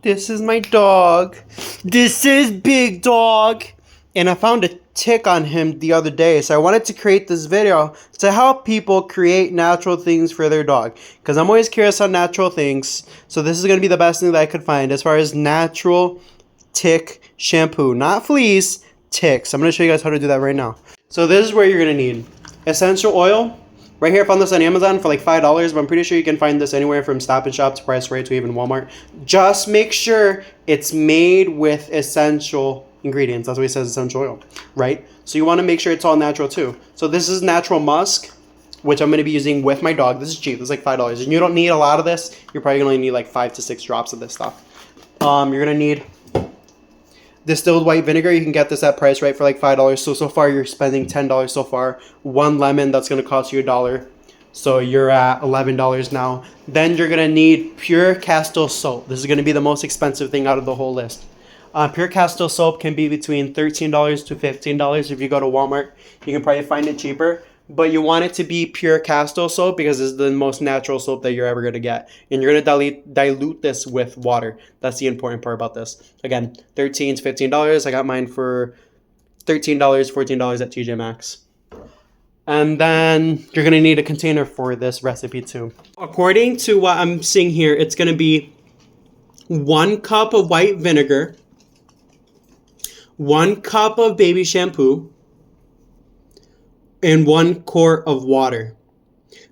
This is my dog. This is Big Dog. And I found a tick on him the other day. So I wanted to create this video to help people create natural things for their dog. Because I'm always curious on natural things. So this is going to be the best thing that I could find as far as natural tick shampoo. Not fleas, ticks. I'm going to show you guys how to do that right now. So this is where you're going to need essential oil. Right here, I found this on Amazon for like $5, but I'm pretty sure you can find this anywhere from Stop & Shop to Price Right to even Walmart. Just make sure it's made with essential ingredients. That's why it says essential oil, right? So you want to make sure it's all natural too. So this is natural musk, which I'm going to be using with my dog. This is cheap. This is like $5. And you don't need a lot of this. You're probably going to need like 5 to 6 drops of this stuff. You're going to need distilled white vinegar. You can get this at Price Right for like $5. So far you're spending $10 so far. One lemon, that's going to cost you $1. So you're at $11 now. Then you're going to need pure Castile soap. This is going to be the most expensive thing out of the whole list. Pure Castile soap can be between $13 to $15. If you go to Walmart, you can probably find it cheaper. But you want it to be pure Castile soap because it's the most natural soap that you're ever going to get. And you're going to dilute this with water. That's the important part about this. Again, $13 to $15. I got mine for $13, $14 at TJ Maxx. And then you're going to need a container for this recipe too. According to what I'm seeing here, it's going to be 1 cup of white vinegar, 1 cup of baby shampoo, and 1 quart of water.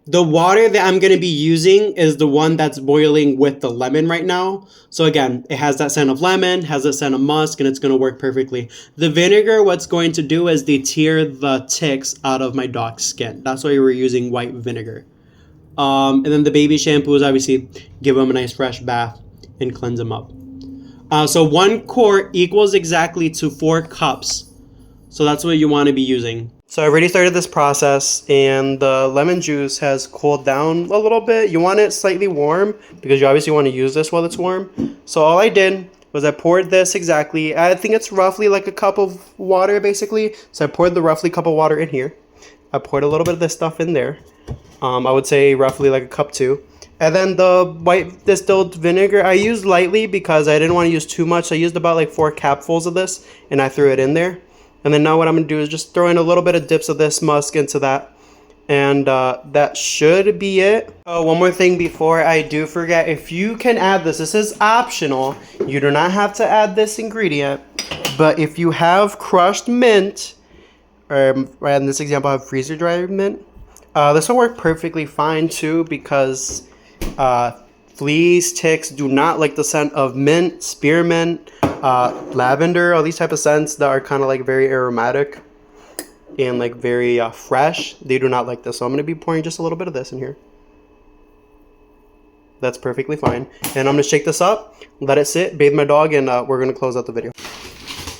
The water that I'm going to be using is the one that's boiling with the lemon right now. So again, it has that scent of lemon, has that scent of musk, and it's going to work perfectly. The vinegar, what's going to do is deter the ticks out of my dog's skin. That's why we're using white vinegar. And then the baby shampoo is obviously give them a nice fresh bath and cleanse them up. So 1 quart equals exactly to 4 cups. So that's what you want to be using. So I already started this process and the lemon juice has cooled down a little bit. You want it slightly warm because you obviously want to use this while it's warm. So all I did was I poured this exactly, I think it's roughly like a cup of water basically. So I poured the roughly cup of water in here. I poured a little bit of this stuff in there. I would say roughly like a cup too. And then the white distilled vinegar, I used lightly because I didn't want to use too much. So I used about like 4 capfuls of this and I threw it in there. And then now what I'm going to do is just throw in a little bit of dips of this musk into that. And that should be it. Oh, one more thing before I do forget. If you can add this, this is optional. You do not have to add this ingredient. But if you have crushed mint, or in this example I have freezer dried mint, this will work perfectly fine too because fleas, ticks do not like the scent of mint, spearmint, lavender, all these type of scents that are kind of like very aromatic and like very fresh. They do not like this. So I'm going to be pouring just a little bit of this in here. That's perfectly fine. And I'm going to shake this up, let it sit, bathe my dog, and we're going to close out the video.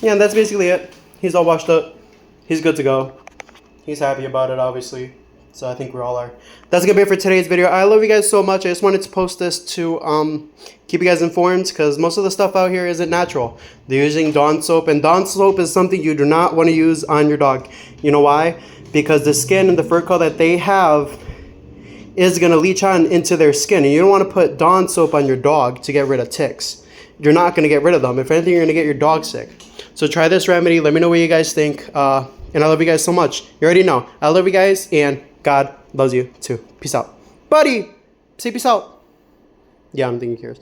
Yeah, and that's basically it. He's all washed up. He's good to go. He's happy about it, obviously. So I think we all are. That's going to be it for today's video. I love you guys so much. I just wanted to post this to keep you guys informed because most of the stuff out here isn't natural. They're using Dawn soap, and Dawn soap is something you do not want to use on your dog. You know why? Because the skin and the fur coat that they have is going to leach on into their skin. And you don't want to put Dawn soap on your dog to get rid of ticks. You're not going to get rid of them. If anything, you're going to get your dog sick. So try this remedy. Let me know what you guys think. And I love you guys so much. You already know. I love you guys, and God loves you too. Peace out. Buddy, say peace out. Yeah, I'm thinking he cares.